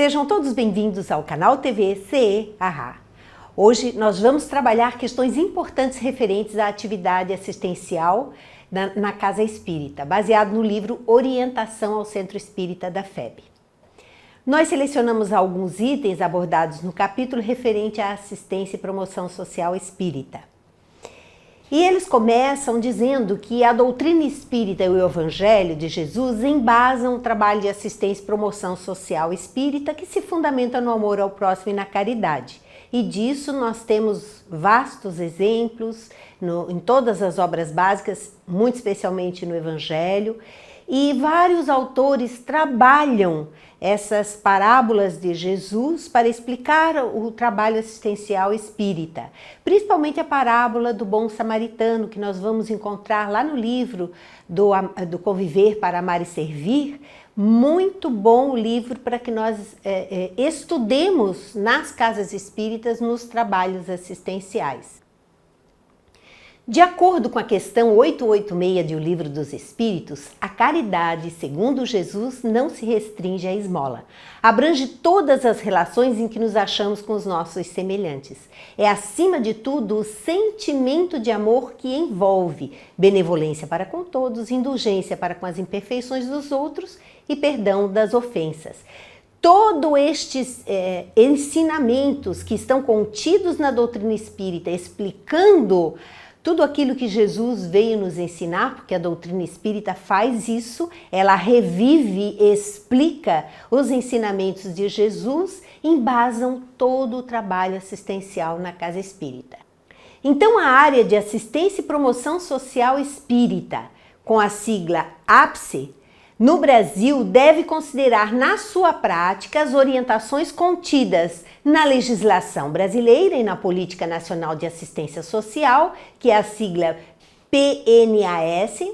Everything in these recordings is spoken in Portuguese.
Sejam todos bem-vindos ao canal TV CE Ahá. Hoje nós vamos trabalhar questões importantes referentes à atividade assistencial na Casa Espírita, baseado no livro Orientação ao Centro Espírita da FEB. Nós selecionamos alguns itens abordados no capítulo referente à assistência e promoção social espírita. E eles começam dizendo que a doutrina espírita e o Evangelho de Jesus embasam o trabalho de assistência e promoção social espírita que se fundamenta no amor ao próximo e na caridade. E disso nós temos vastos exemplos em todas as obras básicas, muito especialmente no Evangelho, e vários autores trabalham essas parábolas de Jesus para explicar o trabalho assistencial espírita, principalmente a parábola do bom samaritano, que nós vamos encontrar lá no livro do Conviver para Amar e Servir. Muito bom o livro para que nós estudemos nas casas espíritas nos trabalhos assistenciais. De acordo com a questão 886 do Livro dos Espíritos, a caridade, segundo Jesus, não se restringe à esmola. Abrange todas as relações em que nos achamos com os nossos semelhantes. É, acima de tudo, o sentimento de amor que envolve benevolência para com todos, indulgência para com as imperfeições dos outros e perdão das ofensas. Todos estes ensinamentos que estão contidos na doutrina espírita, explicando tudo aquilo que Jesus veio nos ensinar, porque a doutrina espírita faz isso, ela revive e explica os ensinamentos de Jesus, embasam todo o trabalho assistencial na casa espírita. Então, a área de assistência e promoção social espírita, com a sigla APSE, no Brasil, deve considerar na sua prática as orientações contidas na legislação brasileira e na Política Nacional de Assistência Social, que é a sigla PNAS,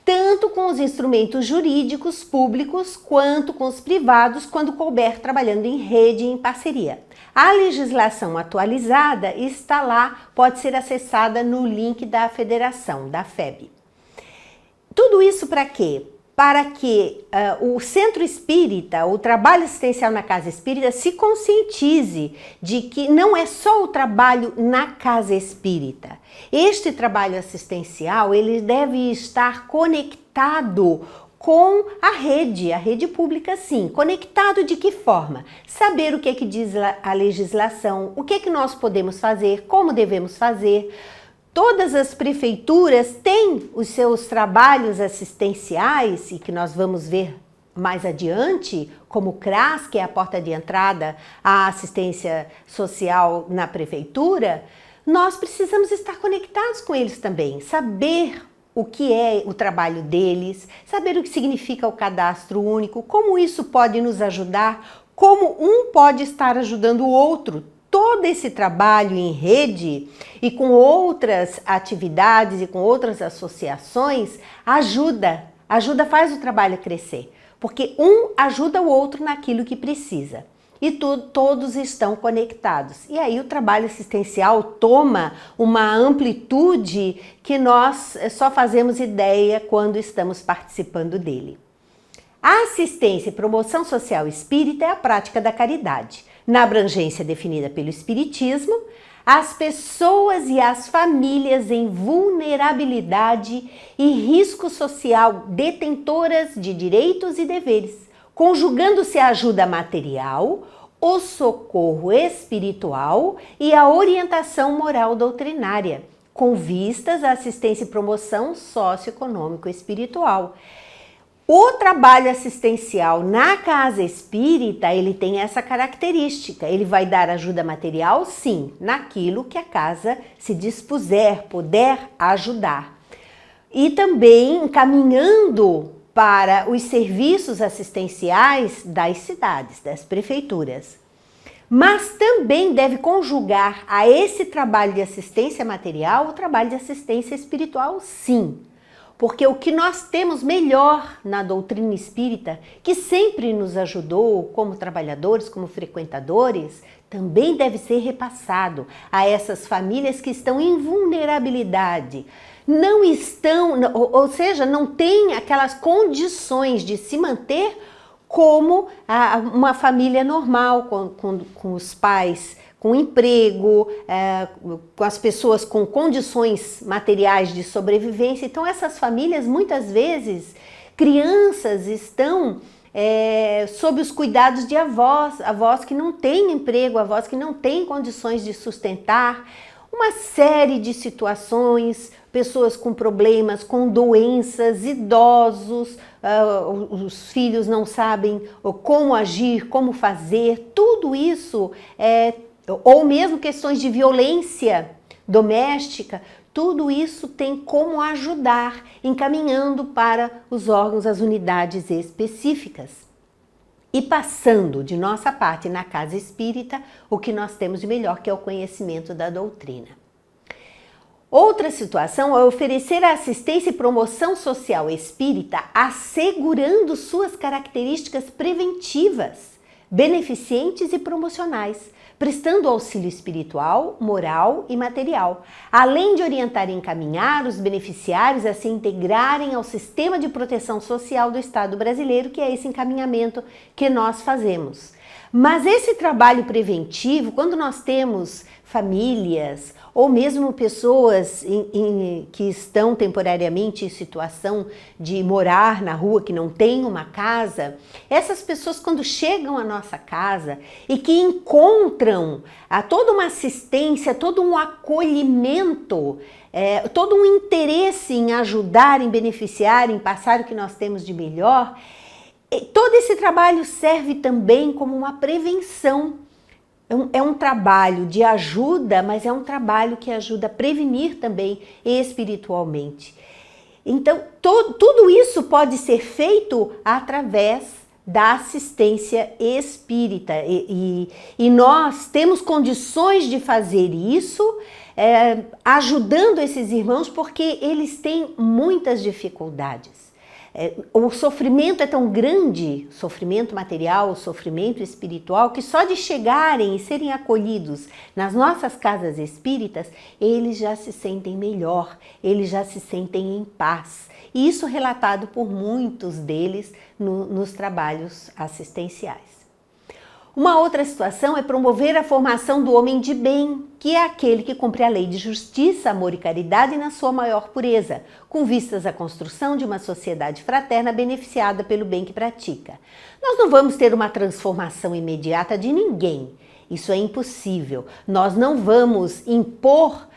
tanto com os instrumentos jurídicos públicos quanto com os privados, quando couber trabalhando em rede e em parceria. A legislação atualizada está lá, pode ser acessada no link da Federação, da FEB. Tudo isso para quê? Para que o centro espírita, o trabalho assistencial na casa espírita, se conscientize de que não é só o trabalho na casa espírita. Este trabalho assistencial, ele deve estar conectado com a rede pública, sim. Conectado de que forma? Saber o que é que diz a legislação, o que é que nós podemos fazer, como devemos fazer. Todas as prefeituras têm os seus trabalhos assistenciais, e que nós vamos ver mais adiante, como o CRAS, que é a porta de entrada à assistência social na prefeitura. Nós precisamos estar conectados com eles também, saber o que é o trabalho deles, saber o que significa o cadastro único, como isso pode nos ajudar, como um pode estar ajudando o outro. Todo esse trabalho em rede e com outras atividades e com outras associações ajuda, faz o trabalho crescer, porque um ajuda o outro naquilo que precisa e todos estão conectados. E aí o trabalho assistencial toma uma amplitude que nós só fazemos ideia quando estamos participando dele. A assistência e promoção social espírita é a prática da caridade. Na abrangência definida pelo Espiritismo, as pessoas e as famílias em vulnerabilidade e risco social detentoras de direitos e deveres, conjugando-se a ajuda material, o socorro espiritual e a orientação moral doutrinária, com vistas à assistência e promoção socioeconômico-espiritual. O trabalho assistencial na casa espírita, ele tem essa característica. Ele vai dar ajuda material, sim, naquilo que a casa se dispuser, puder ajudar. E também encaminhando para os serviços assistenciais das cidades, das prefeituras. Mas também deve conjugar a esse trabalho de assistência material o trabalho de assistência espiritual, sim. Porque o que nós temos melhor na doutrina espírita, que sempre nos ajudou como trabalhadores, como frequentadores, também deve ser repassado a essas famílias que estão em vulnerabilidade. Não estão, ou seja, não têm aquelas condições de se manter como uma família normal, com os pais com emprego, com as pessoas com condições materiais de sobrevivência. Então essas famílias, muitas vezes, crianças estão sob os cuidados de avós que não têm emprego, avós que não têm condições de sustentar, uma série de situações, pessoas com problemas, com doenças, idosos, os filhos não sabem como agir, como fazer, tudo isso, ou mesmo questões de violência doméstica, tudo isso tem como ajudar, encaminhando para os órgãos, as unidades específicas. E passando de nossa parte na casa espírita, o que nós temos de melhor, que é o conhecimento da doutrina. Outra situação é oferecer a assistência e promoção social espírita, assegurando suas características preventivas, beneficentes e promocionais, prestando auxílio espiritual, moral e material, além de orientar e encaminhar os beneficiários a se integrarem ao sistema de proteção social do Estado brasileiro, que é esse encaminhamento que nós fazemos. Mas esse trabalho preventivo, quando nós temos famílias ou mesmo pessoas que estão temporariamente em situação de morar na rua, que não tem uma casa, essas pessoas quando chegam à nossa casa e que encontram toda uma assistência, todo um acolhimento, todo um interesse em ajudar, em beneficiar, em passar o que nós temos de melhor, todo esse trabalho serve também como uma prevenção. É um trabalho de ajuda, mas é um trabalho que ajuda a prevenir também espiritualmente. Então, tudo isso pode ser feito através da assistência espírita. E nós temos condições de fazer isso, ajudando esses irmãos, porque eles têm muitas dificuldades. O sofrimento é tão grande, sofrimento material, sofrimento espiritual, que só de chegarem e serem acolhidos nas nossas casas espíritas, eles já se sentem melhor, eles já se sentem em paz. E isso relatado por muitos deles nos trabalhos assistenciais. Uma outra situação é promover a formação do homem de bem, que é aquele que cumpre a lei de justiça, amor e caridade na sua maior pureza, com vistas à construção de uma sociedade fraterna beneficiada pelo bem que pratica. Nós não vamos ter uma transformação imediata de ninguém, isso é impossível. Nós não vamos impor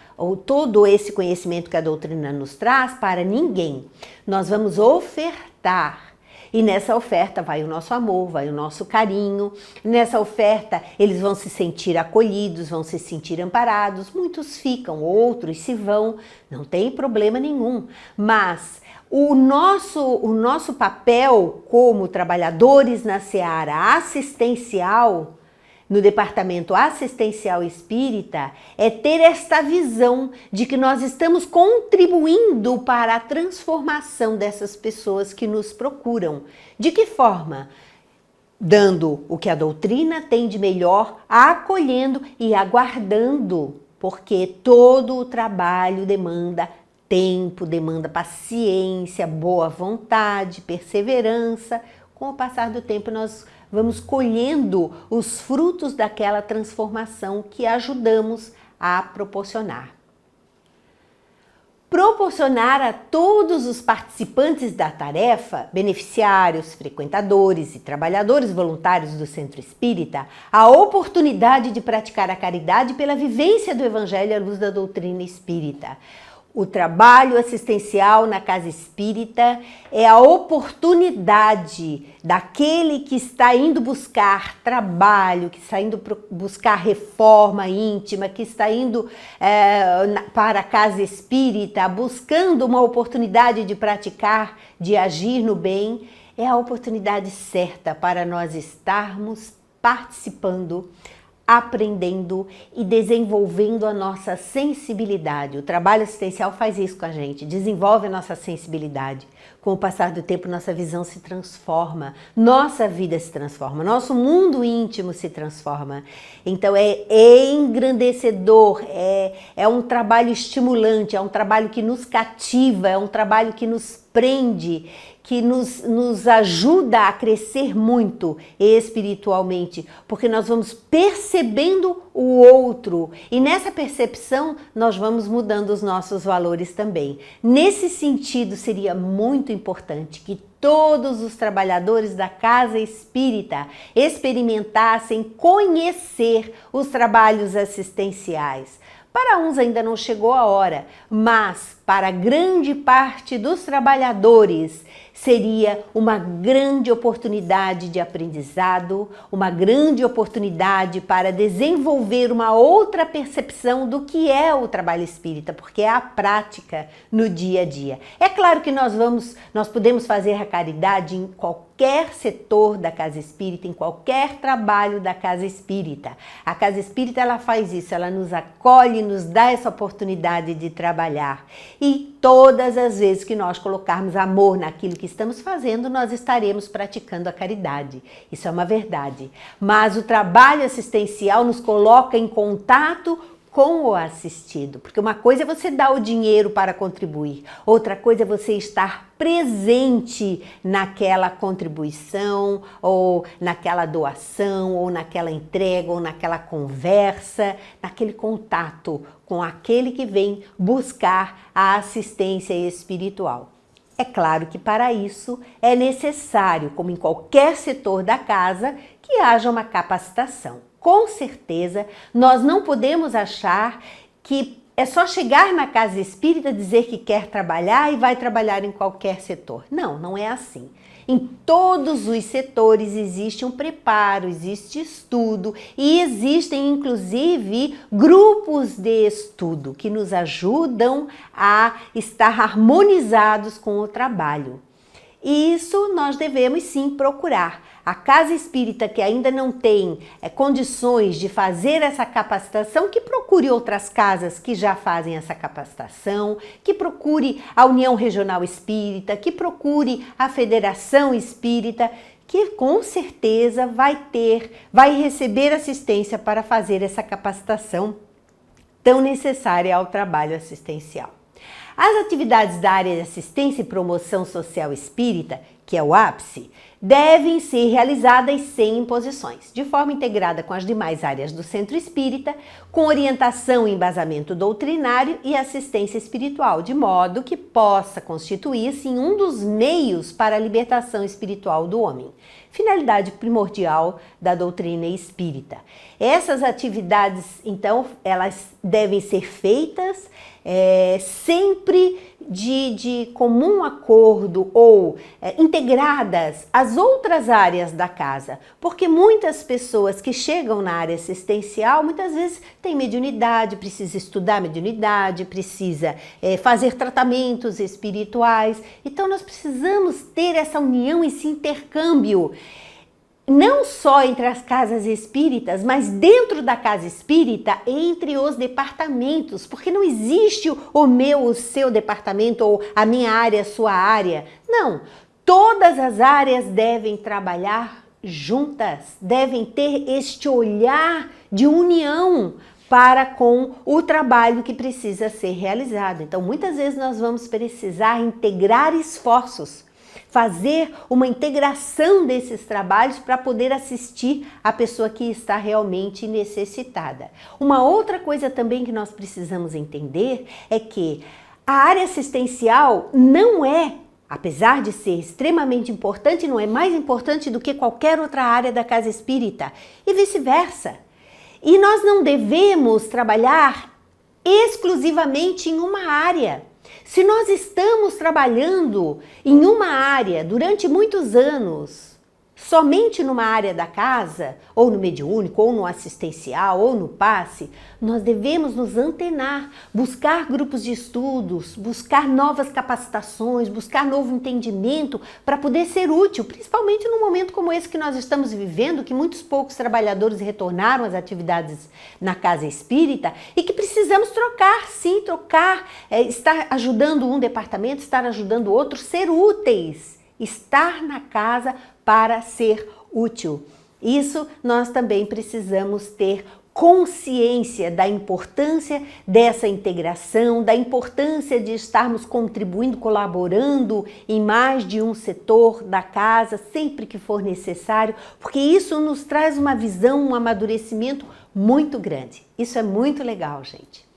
todo esse conhecimento que a doutrina nos traz para ninguém. Nós vamos ofertar. E nessa oferta vai o nosso amor, vai o nosso carinho. Nessa oferta eles vão se sentir acolhidos, vão se sentir amparados. Muitos ficam, outros se vão, não tem problema nenhum. Mas o nosso papel como trabalhadores na seara assistencial, no departamento assistencial espírita, é ter esta visão de que nós estamos contribuindo para a transformação dessas pessoas que nos procuram. De que forma? Dando o que a doutrina tem de melhor, acolhendo e aguardando, porque todo o trabalho demanda tempo, demanda paciência, boa vontade, perseverança. Com o passar do tempo nós vamos colhendo os frutos daquela transformação que ajudamos a proporcionar. Proporcionar a todos os participantes da tarefa, beneficiários, frequentadores e trabalhadores voluntários do Centro Espírita, a oportunidade de praticar a caridade pela vivência do Evangelho à luz da doutrina espírita. O trabalho assistencial na casa espírita é a oportunidade daquele que está indo buscar trabalho, que está indo buscar reforma íntima, que está indo para a casa espírita, buscando uma oportunidade de praticar, de agir no bem. É a oportunidade certa para nós estarmos participando, aprendendo e desenvolvendo a nossa sensibilidade. O trabalho assistencial faz isso com a gente, desenvolve a nossa sensibilidade. Com o passar do tempo, nossa visão se transforma, nossa vida se transforma, nosso mundo íntimo se transforma. Então é engrandecedor, é um trabalho estimulante, é um trabalho que nos cativa, é um trabalho que nos prende, que nos ajuda a crescer muito espiritualmente, porque nós vamos percebendo o outro e nessa percepção nós vamos mudando os nossos valores também. Nesse sentido, seria muito importante que todos os trabalhadores da casa espírita experimentassem conhecer os trabalhos assistenciais. Para uns ainda não chegou a hora, mas para grande parte dos trabalhadores seria uma grande oportunidade de aprendizado, uma grande oportunidade para desenvolver uma outra percepção do que é o trabalho espírita, porque é a prática no dia a dia. É claro que nós podemos fazer a caridade em qualquer setor da casa espírita, em qualquer trabalho da casa espírita. A casa espírita, ela faz isso, ela nos acolhe, nos dá essa oportunidade de trabalhar. E todas as vezes que nós colocarmos amor naquilo que estamos fazendo, nós estaremos praticando a caridade. Isso é uma verdade. Mas o trabalho assistencial nos coloca em contato com o assistido, porque uma coisa é você dar o dinheiro para contribuir, outra coisa é você estar presente naquela contribuição, ou naquela doação, ou naquela entrega, ou naquela conversa, naquele contato com aquele que vem buscar a assistência espiritual. É claro que para isso é necessário, como em qualquer setor da casa, que haja uma capacitação. Com certeza, nós não podemos achar que é só chegar na casa espírita, dizer que quer trabalhar e vai trabalhar em qualquer setor. Não, não é assim. Em todos os setores existe um preparo, existe estudo e existem inclusive grupos de estudo que nos ajudam a estar harmonizados com o trabalho. E isso nós devemos sim procurar. A casa espírita que ainda não tem condições de fazer essa capacitação, que procure outras casas que já fazem essa capacitação, que procure a União Regional Espírita, que procure a Federação Espírita, que com certeza vai receber assistência para fazer essa capacitação tão necessária ao trabalho assistencial. As atividades da área de assistência e promoção social espírita, que é o ápice, devem ser realizadas sem imposições, de forma integrada com as demais áreas do centro espírita, com orientação e embasamento doutrinário e assistência espiritual, de modo que possa constituir-se em um dos meios para a libertação espiritual do homem. Finalidade primordial da doutrina espírita. Essas atividades, então, elas devem ser feitas sempre de comum acordo ou integradas às outras áreas da casa, porque muitas pessoas que chegam na área assistencial muitas vezes têm mediunidade, precisa estudar mediunidade, precisa fazer tratamentos espirituais, então nós precisamos ter essa união, esse intercâmbio, não só entre as casas espíritas, mas dentro da casa espírita, entre os departamentos, porque não existe o seu departamento, ou a minha área, a sua área. Não, todas as áreas devem trabalhar juntas, devem ter este olhar de união para com o trabalho que precisa ser realizado. Então, muitas vezes nós vamos precisar integrar esforços, fazer uma integração desses trabalhos para poder assistir a pessoa que está realmente necessitada. Uma outra coisa também que nós precisamos entender é que a área assistencial não é, apesar de ser extremamente importante, não é mais importante do que qualquer outra área da casa espírita e vice-versa. E nós não devemos trabalhar exclusivamente em uma área. Se nós estamos trabalhando em uma área durante muitos anos, somente numa área da casa, ou no mediúnico, ou no assistencial, ou no passe, nós devemos nos antenar, buscar grupos de estudos, buscar novas capacitações, buscar novo entendimento para poder ser útil, principalmente num momento como esse que nós estamos vivendo, que muitos poucos trabalhadores retornaram às atividades na casa espírita e que precisamos trocar, sim, estar ajudando um departamento, estar ajudando o outro, ser úteis, estar na casa para ser útil. Isso nós também precisamos ter consciência da importância dessa integração, da importância de estarmos contribuindo, colaborando em mais de um setor da casa, sempre que for necessário, porque isso nos traz uma visão, um amadurecimento muito grande. Isso é muito legal, gente.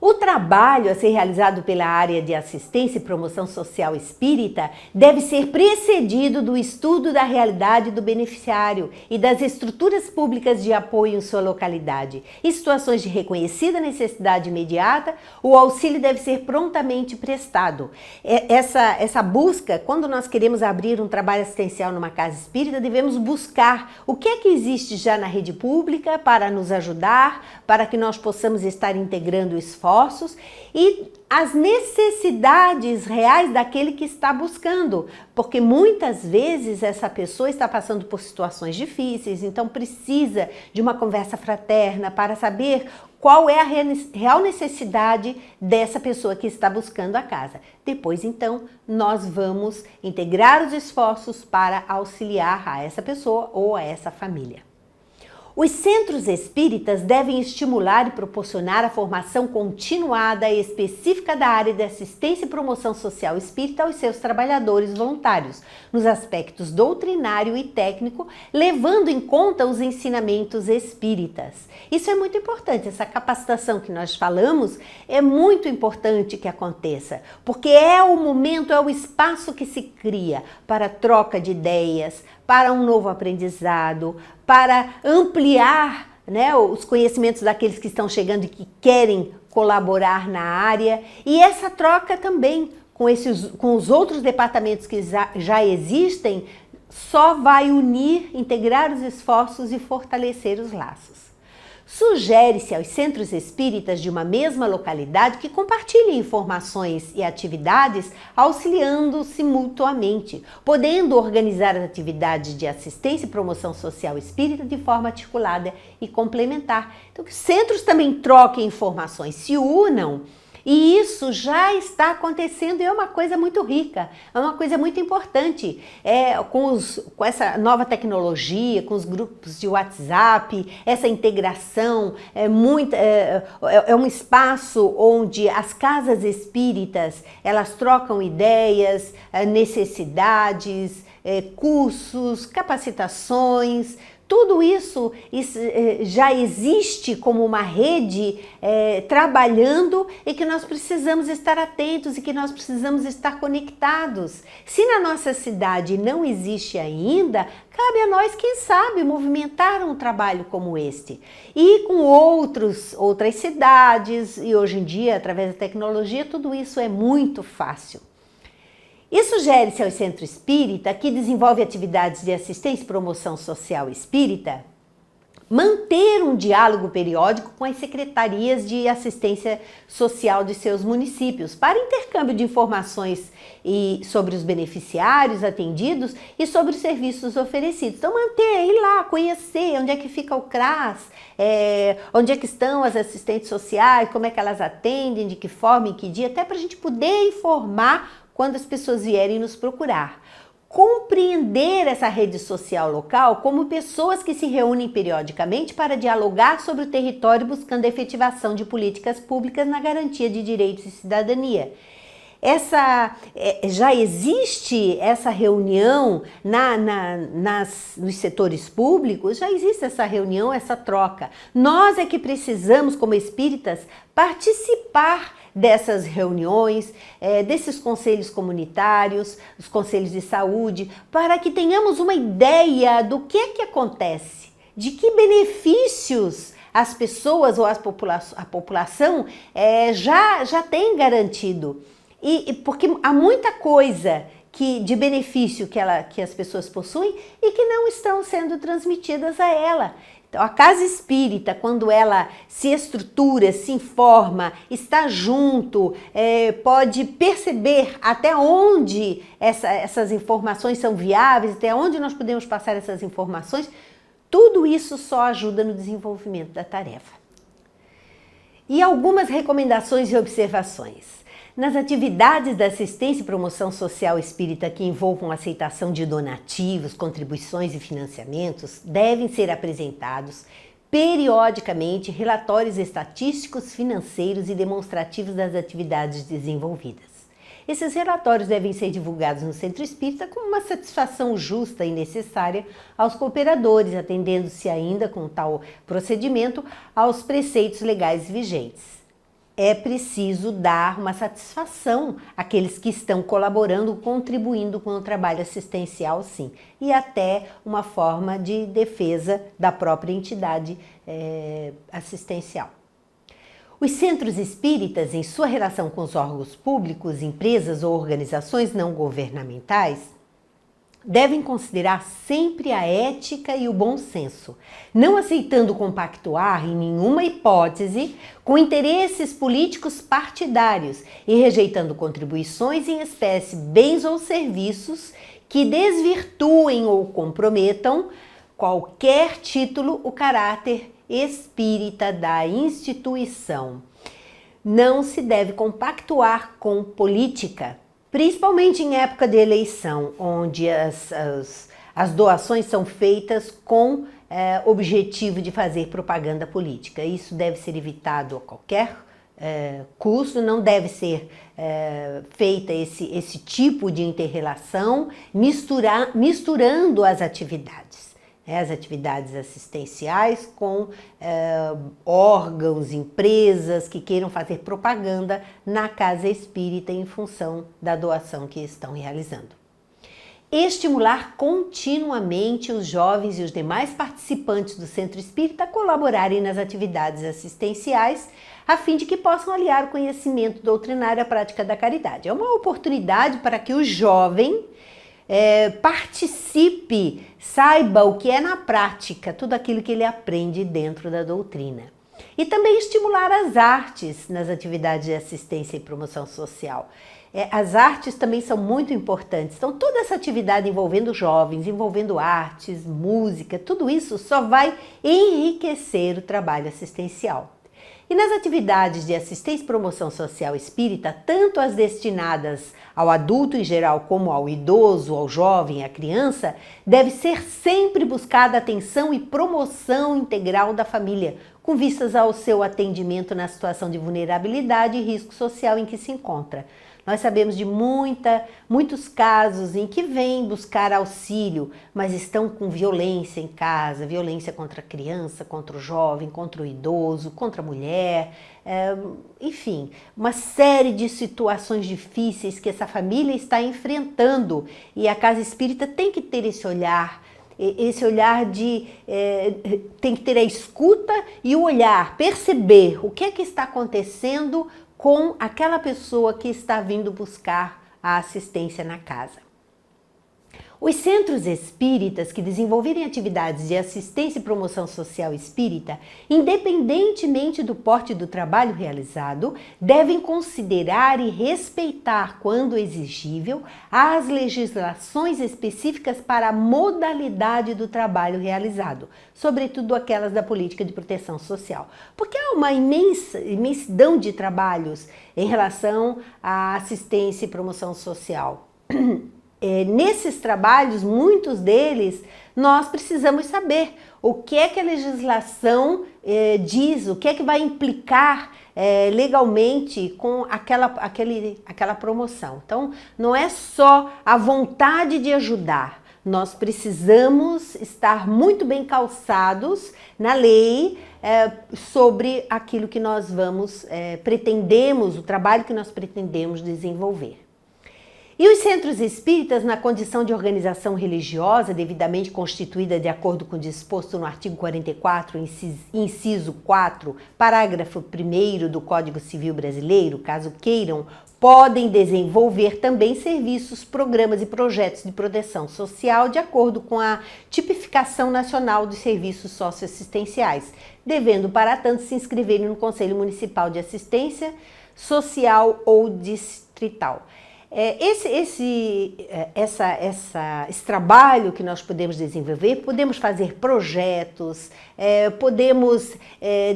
O trabalho a ser realizado pela área de assistência e promoção social espírita deve ser precedido do estudo da realidade do beneficiário e das estruturas públicas de apoio em sua localidade. Em situações de reconhecida necessidade imediata, o auxílio deve ser prontamente prestado. Essa busca, quando nós queremos abrir um trabalho assistencial numa casa espírita, devemos buscar o que é que existe já na rede pública para nos ajudar, para que nós possamos estar integrando esforços e as necessidades reais daquele que está buscando, porque muitas vezes essa pessoa está passando por situações difíceis, então precisa de uma conversa fraterna para saber qual é a real necessidade dessa pessoa que está buscando a casa. Depois, então, nós vamos integrar os esforços para auxiliar a essa pessoa ou a essa família. Os centros espíritas devem estimular e proporcionar a formação continuada e específica da área de assistência e promoção social espírita aos seus trabalhadores voluntários, nos aspectos doutrinário e técnico, levando em conta os ensinamentos espíritas. Isso é muito importante, essa capacitação que nós falamos é muito importante que aconteça, porque é o momento, é o espaço que se cria para troca de ideias, para um novo aprendizado, para ampliar, né, os conhecimentos daqueles que estão chegando e que querem colaborar na área. E essa troca também com os outros departamentos que já existem só vai unir, integrar os esforços e fortalecer os laços. Sugere-se aos centros espíritas de uma mesma localidade que compartilhem informações e atividades, auxiliando-se mutuamente, podendo organizar as atividades de assistência e promoção social espírita de forma articulada e complementar. Então, que os centros também troquem informações, se unam. E isso já está acontecendo e é uma coisa muito rica, é uma coisa muito importante. Com essa nova tecnologia, com os grupos de WhatsApp, essa integração, é um espaço onde as casas espíritas, elas trocam ideias, necessidades, cursos, capacitações. Tudo isso já existe como uma rede trabalhando e que nós precisamos estar atentos e que nós precisamos estar conectados. Se na nossa cidade não existe ainda, cabe a nós, quem sabe, movimentar um trabalho como este. E com outras cidades, e hoje em dia, através da tecnologia, tudo isso é muito fácil. E sugere-se ao Centro Espírita, que desenvolve atividades de assistência e promoção social espírita, manter um diálogo periódico com as secretarias de assistência social de seus municípios, para intercâmbio de informações sobre os beneficiários atendidos e sobre os serviços oferecidos. Então, manter, ir lá, conhecer onde é que fica o CRAS, onde é que estão as assistentes sociais, como é que elas atendem, de que forma, em que dia, até para a gente poder informar quando as pessoas vierem nos procurar. Compreender essa rede social local como pessoas que se reúnem periodicamente para dialogar sobre o território buscando a efetivação de políticas públicas na garantia de direitos e cidadania. Já existe essa reunião nos setores públicos, já existe essa reunião, essa troca. Nós é que precisamos, como espíritas, participar dessas reuniões, desses conselhos comunitários, os conselhos de saúde, para que tenhamos uma ideia do que é que acontece, de que benefícios as pessoas ou a população já tem garantido. Porque há muita coisa de benefício que as pessoas possuem e que não estão sendo transmitidas a ela. Então, a casa espírita, quando ela se estrutura, se informa, está junto, pode perceber até onde essas informações são viáveis, até onde nós podemos passar essas informações, tudo isso só ajuda no desenvolvimento da tarefa. E algumas recomendações e observações. Nas atividades da assistência e promoção social espírita que envolvam a aceitação de donativos, contribuições e financiamentos, devem ser apresentados periodicamente relatórios estatísticos, financeiros e demonstrativos das atividades desenvolvidas. Esses relatórios devem ser divulgados no Centro Espírita com uma satisfação justa e necessária aos cooperadores, atendendo-se ainda com tal procedimento aos preceitos legais vigentes. É preciso dar uma satisfação àqueles que estão colaborando, contribuindo com o trabalho assistencial, sim, e até uma forma de defesa da própria entidade assistencial. Os centros espíritas, em sua relação com os órgãos públicos, empresas ou organizações não governamentais, devem considerar sempre a ética e o bom senso, não aceitando compactuar em nenhuma hipótese com interesses políticos partidários e rejeitando contribuições em espécie, bens ou serviços que desvirtuem ou comprometam qualquer título o caráter espírita da instituição. Não se deve compactuar com política, principalmente em época de eleição, onde as doações são feitas com objetivo de fazer propaganda política. Isso deve ser evitado a qualquer custo, não deve ser feita esse tipo de inter-relação misturando as atividades assistenciais com órgãos, empresas que queiram fazer propaganda na casa espírita em função da doação que estão realizando. Estimular continuamente os jovens e os demais participantes do Centro Espírita a colaborarem nas atividades assistenciais, a fim de que possam aliar o conhecimento doutrinário à prática da caridade. É uma oportunidade para que o jovem participe, saiba o que é na prática, tudo aquilo que ele aprende dentro da doutrina. E também estimular as artes nas atividades de assistência e promoção social. As artes também são muito importantes. Então, toda essa atividade envolvendo jovens, envolvendo artes, música, tudo isso só vai enriquecer o trabalho assistencial. E nas atividades de assistência e promoção social espírita, tanto as destinadas ao adulto em geral como ao idoso, ao jovem, à criança, deve ser sempre buscada a atenção e promoção integral da família, com vistas ao seu atendimento na situação de vulnerabilidade e risco social em que se encontra. Nós sabemos de muitos casos em que vêm buscar auxílio, mas estão com violência em casa, violência contra a criança, contra o jovem, contra o idoso, contra a mulher, enfim, uma série de situações difíceis que essa família está enfrentando, e a casa espírita tem que ter esse olhar tem que ter a escuta e o olhar, perceber o que é que está acontecendo com aquela pessoa que está vindo buscar a assistência na casa. Os centros espíritas que desenvolverem atividades de assistência e promoção social espírita, independentemente do porte do trabalho realizado, devem considerar e respeitar, quando exigível, as legislações específicas para a modalidade do trabalho realizado, sobretudo aquelas da política de proteção social. Porque há uma imensidão de trabalhos em relação à assistência e promoção social. Nesses trabalhos, muitos deles, nós precisamos saber o que é que a legislação diz, o que é que vai implicar legalmente com aquela promoção. Então, não é só a vontade de ajudar, nós precisamos estar muito bem calçados na lei sobre aquilo que nós pretendemos, o trabalho que nós pretendemos desenvolver. E os centros espíritas, na condição de organização religiosa devidamente constituída de acordo com o disposto no artigo 44, inciso 4, parágrafo 1º do Código Civil Brasileiro, caso queiram, podem desenvolver também serviços, programas e projetos de proteção social de acordo com a tipificação nacional dos serviços socioassistenciais, devendo, para tanto, se inscreverem no Conselho Municipal de Assistência Social ou Distrital. Esse trabalho que nós podemos desenvolver, podemos fazer projetos, podemos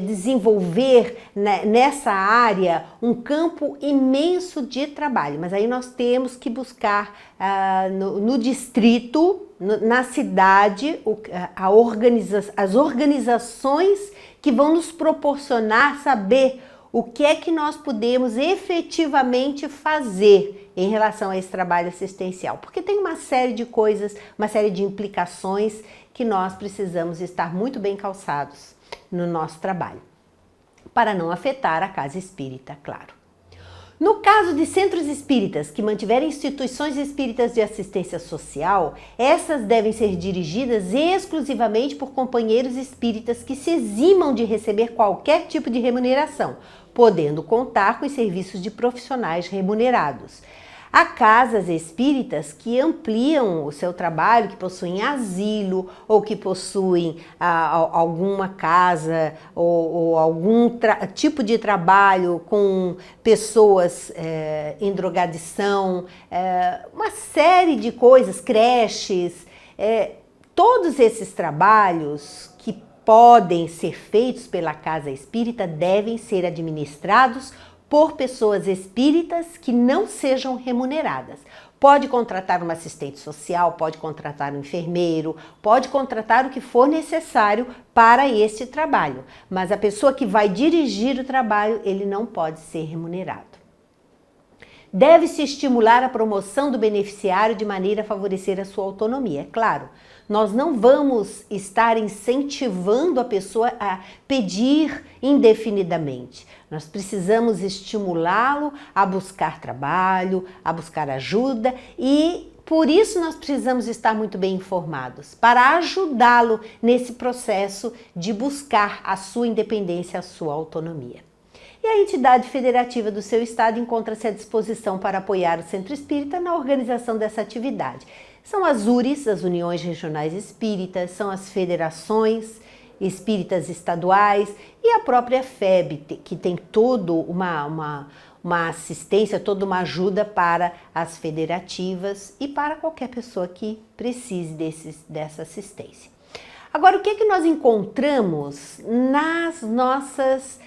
desenvolver nessa área um campo imenso de trabalho, mas aí nós temos que buscar no distrito, na cidade, as organizações que vão nos proporcionar saber o que é que nós podemos efetivamente fazer em relação a esse trabalho assistencial. Porque tem uma série de coisas, uma série de implicações que nós precisamos estar muito bem calçados no nosso trabalho, para não afetar a casa espírita, claro. No caso de centros espíritas que mantiverem instituições espíritas de assistência social, essas devem ser dirigidas exclusivamente por companheiros espíritas que se eximam de receber qualquer tipo de remuneração, podendo contar com os serviços de profissionais remunerados. Há casas espíritas que ampliam o seu trabalho, que possuem asilo ou que possuem alguma casa ou algum tipo de trabalho com pessoas em drogadição, uma série de coisas, creches, todos esses trabalhos que podem ser feitos pela casa espírita devem ser administrados por pessoas espíritas que não sejam remuneradas. Pode contratar uma assistente social, pode contratar um enfermeiro, pode contratar o que for necessário para este trabalho, mas a pessoa que vai dirigir o trabalho, ele não pode ser remunerado. Deve-se estimular a promoção do beneficiário de maneira a favorecer a sua autonomia. É claro, nós não vamos estar incentivando a pessoa a pedir indefinidamente. Nós precisamos estimulá-lo a buscar trabalho, a buscar ajuda e por isso nós precisamos estar muito bem informados, para ajudá-lo nesse processo de buscar a sua independência, a sua autonomia. E a entidade federativa do seu estado encontra-se à disposição para apoiar o Centro Espírita na organização dessa atividade. São as URIs, as Uniões Regionais Espíritas, são as federações espíritas estaduais e a própria FEB, que tem toda uma assistência, toda uma ajuda para as federativas e para qualquer pessoa que precise dessa assistência. Agora, o que é que nós encontramos nas nossas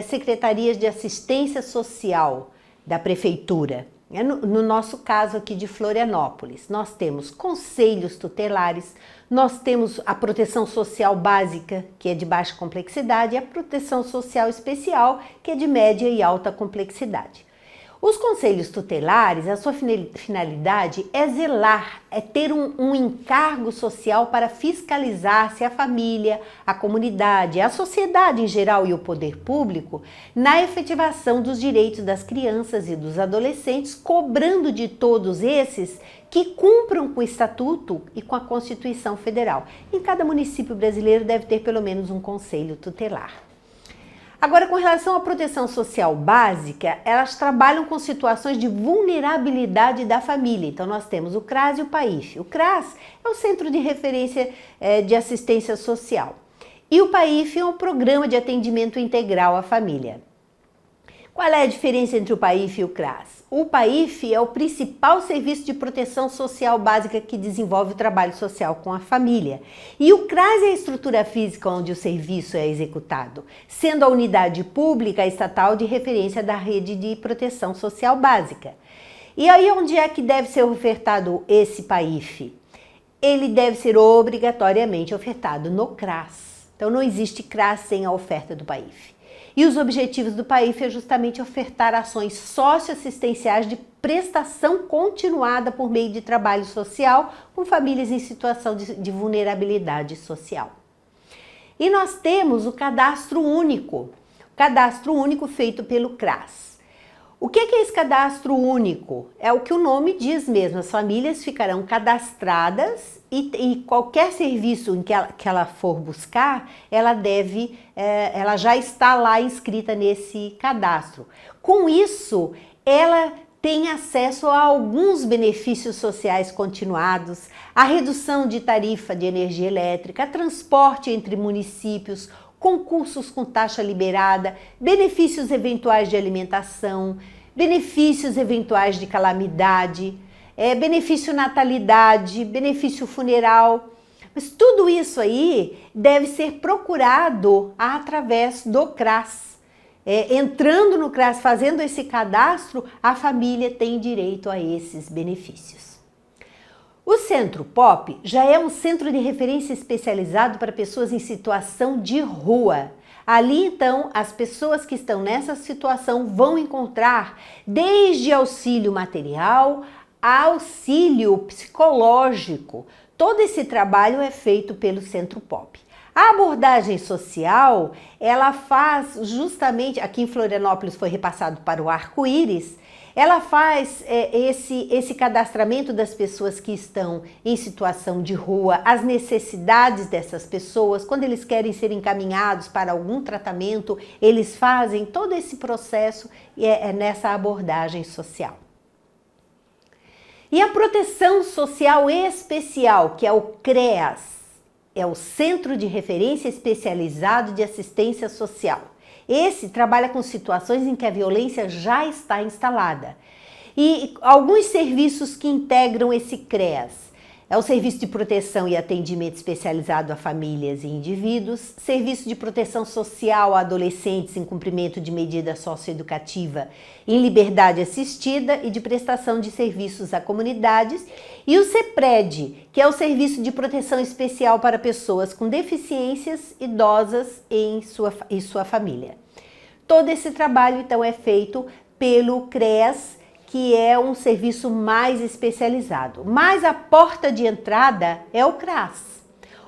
secretarias de assistência social da prefeitura? No nosso caso aqui de Florianópolis, nós temos conselhos tutelares, nós temos a proteção social básica, que é de baixa complexidade, e a proteção social especial, que é de média e alta complexidade. Os conselhos tutelares, a sua finalidade é zelar, é ter um encargo social para fiscalizar se a família, a comunidade, a sociedade em geral e o poder público na efetivação dos direitos das crianças e dos adolescentes, cobrando de todos esses que cumpram com o Estatuto e com a Constituição Federal. Em cada município brasileiro deve ter pelo menos um conselho tutelar. Agora, com relação à proteção social básica, elas trabalham com situações de vulnerabilidade da família. Então, nós temos o CRAS e o PAIF. O CRAS é o Centro de Referência de Assistência Social. E o PAIF é um programa de atendimento integral à família. Qual é a diferença entre o PAIF e o CRAS? O PAIF é o principal serviço de proteção social básica que desenvolve o trabalho social com a família. E o CRAS é a estrutura física onde o serviço é executado, sendo a unidade pública estatal de referência da rede de proteção social básica. E aí onde é que deve ser ofertado esse PAIF? Ele deve ser obrigatoriamente ofertado no CRAS. Então não existe CRAS sem a oferta do PAIF. E os objetivos do PAIF é justamente ofertar ações socioassistenciais de prestação continuada por meio de trabalho social com famílias em situação de vulnerabilidade social. E nós temos o cadastro único feito pelo CRAS. O que é esse cadastro único? É o que o nome diz mesmo, as famílias ficarão cadastradas e qualquer serviço em que ela for buscar, ela já está lá inscrita nesse cadastro. Com isso, ela tem acesso a alguns benefícios sociais continuados, a redução de tarifa de energia elétrica, transporte entre municípios, concursos com taxa liberada, benefícios eventuais de alimentação, benefícios eventuais de calamidade, benefício natalidade, benefício funeral. Mas tudo isso aí deve ser procurado através do CRAS. Entrando no CRAS, fazendo esse cadastro, a família tem direito a esses benefícios. O Centro POP já é um centro de referência especializado para pessoas em situação de rua. Ali, então, as pessoas que estão nessa situação vão encontrar desde auxílio material, auxílio psicológico. Todo esse trabalho é feito pelo Centro POP. A abordagem social, ela faz justamente, aqui em Florianópolis foi repassado para o Arco-Íris, ela faz esse cadastramento das pessoas que estão em situação de rua, as necessidades dessas pessoas, quando eles querem ser encaminhados para algum tratamento, eles fazem todo esse processo nessa abordagem social. E a proteção social especial, que é o CREAS, é o Centro de Referência Especializado de Assistência Social. Esse trabalha com situações em que a violência já está instalada. E alguns serviços que integram esse CREAS é o Serviço de Proteção e Atendimento Especializado a Famílias e Indivíduos, Serviço de Proteção Social a Adolescentes em Cumprimento de Medida Socioeducativa em Liberdade Assistida e de Prestação de Serviços a Comunidades, e o CEPRED, que é o Serviço de Proteção Especial para Pessoas com Deficiências Idosas e sua família. Todo esse trabalho, então, é feito pelo CREAS, que é um serviço mais especializado. Mas a porta de entrada é o CRAS.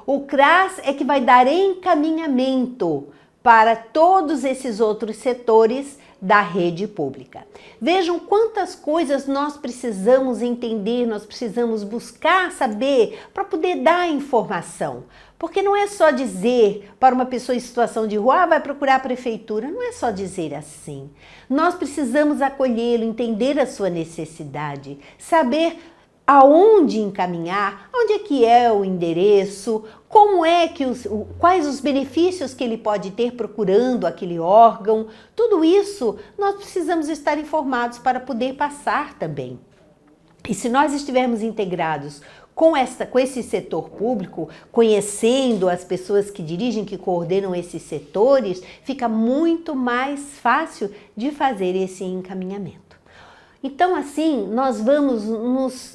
O CRAS é que vai dar encaminhamento para todos esses outros setores da rede pública. Vejam quantas coisas nós precisamos entender, nós precisamos buscar saber para poder dar informação. Porque não é só dizer para uma pessoa em situação de rua, vai procurar a prefeitura, não é só dizer assim. Nós precisamos acolhê-lo, entender a sua necessidade, saber aonde encaminhar, onde é que é o endereço, como é que quais os benefícios que ele pode ter procurando aquele órgão. Tudo isso nós precisamos estar informados para poder passar também. E se nós estivermos integrados com esse setor público, conhecendo as pessoas que dirigem, que coordenam esses setores, fica muito mais fácil de fazer esse encaminhamento. Então, assim, nós vamos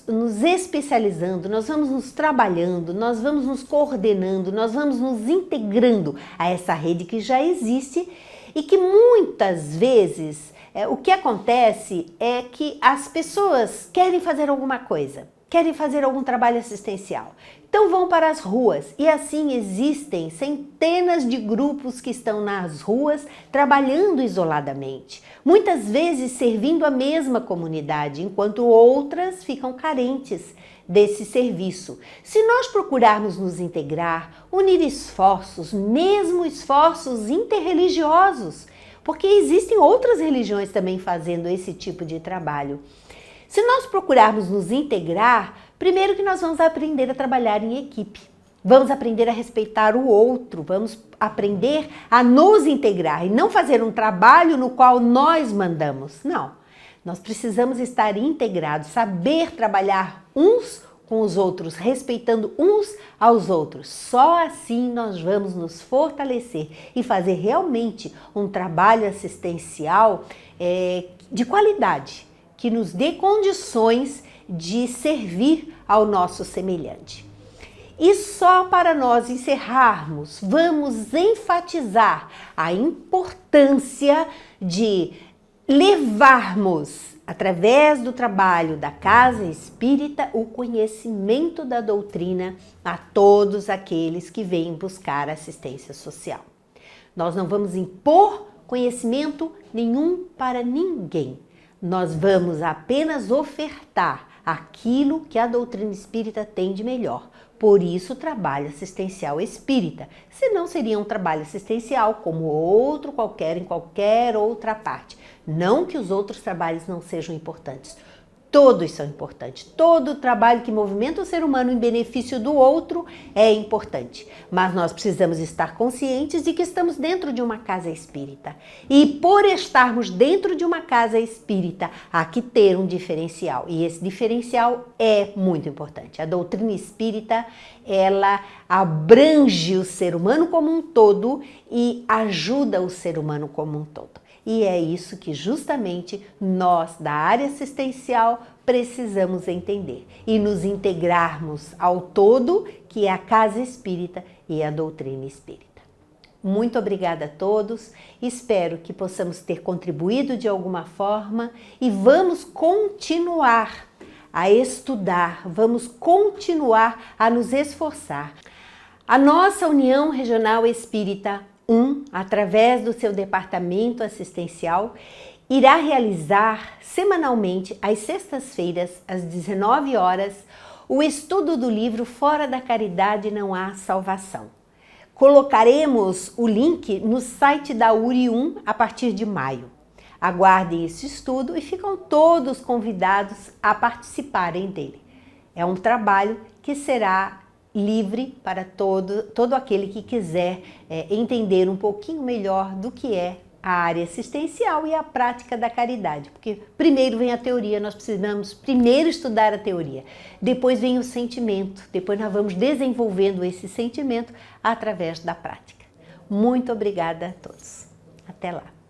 nos especializando, nós vamos nos trabalhando, nós vamos nos coordenando, nós vamos nos integrando a essa rede que já existe e que muitas vezes o que acontece é que as pessoas querem fazer alguma coisa, querem fazer algum trabalho assistencial. Então vão para as ruas e assim existem centenas de grupos que estão nas ruas trabalhando isoladamente, muitas vezes servindo a mesma comunidade, enquanto outras ficam carentes desse serviço. Se nós procurarmos nos integrar, unir esforços, mesmo esforços interreligiosos, porque existem outras religiões também fazendo esse tipo de trabalho. Se nós procurarmos nos integrar, primeiro que nós vamos aprender a trabalhar em equipe, vamos aprender a respeitar o outro, vamos aprender a nos integrar e não fazer um trabalho no qual nós mandamos. Não, nós precisamos estar integrados, saber trabalhar uns com os outros, respeitando uns aos outros. Só assim nós vamos nos fortalecer e fazer realmente um trabalho assistencial de qualidade, que nos dê condições de servir ao nosso semelhante. E só para nós encerrarmos, vamos enfatizar a importância de levarmos, através do trabalho da Casa Espírita, o conhecimento da doutrina a todos aqueles que vêm buscar assistência social. Nós não vamos impor conhecimento nenhum para ninguém. Nós vamos apenas ofertar aquilo que a doutrina espírita tem de melhor. Por isso, o trabalho assistencial espírita. Senão, seria um trabalho assistencial como outro qualquer, em qualquer outra parte. Não que os outros trabalhos não sejam importantes. Todos são importantes. Todo o trabalho que movimenta o ser humano em benefício do outro é importante. Mas nós precisamos estar conscientes de que estamos dentro de uma casa espírita. E por estarmos dentro de uma casa espírita, há que ter um diferencial. E esse diferencial é muito importante. A doutrina espírita, ela abrange o ser humano como um todo e ajuda o ser humano como um todo. E é isso que justamente nós da área assistencial precisamos entender e nos integrarmos ao todo que é a casa espírita e a doutrina espírita. Muito obrigada a todos, espero que possamos ter contribuído de alguma forma e vamos continuar a estudar, vamos continuar a nos esforçar. A nossa União Regional Espírita através do seu departamento assistencial, irá realizar semanalmente, às sextas-feiras, às 19 horas, o estudo do livro Fora da Caridade Não Há Salvação. Colocaremos o link no site da URI a partir de maio. Aguardem esse estudo e ficam todos convidados a participarem dele. É um trabalho que será livre para todo aquele que quiser entender um pouquinho melhor do que é a área assistencial e a prática da caridade. Porque primeiro vem a teoria, nós precisamos primeiro estudar a teoria, depois vem o sentimento, depois nós vamos desenvolvendo esse sentimento através da prática. Muito obrigada a todos. Até lá.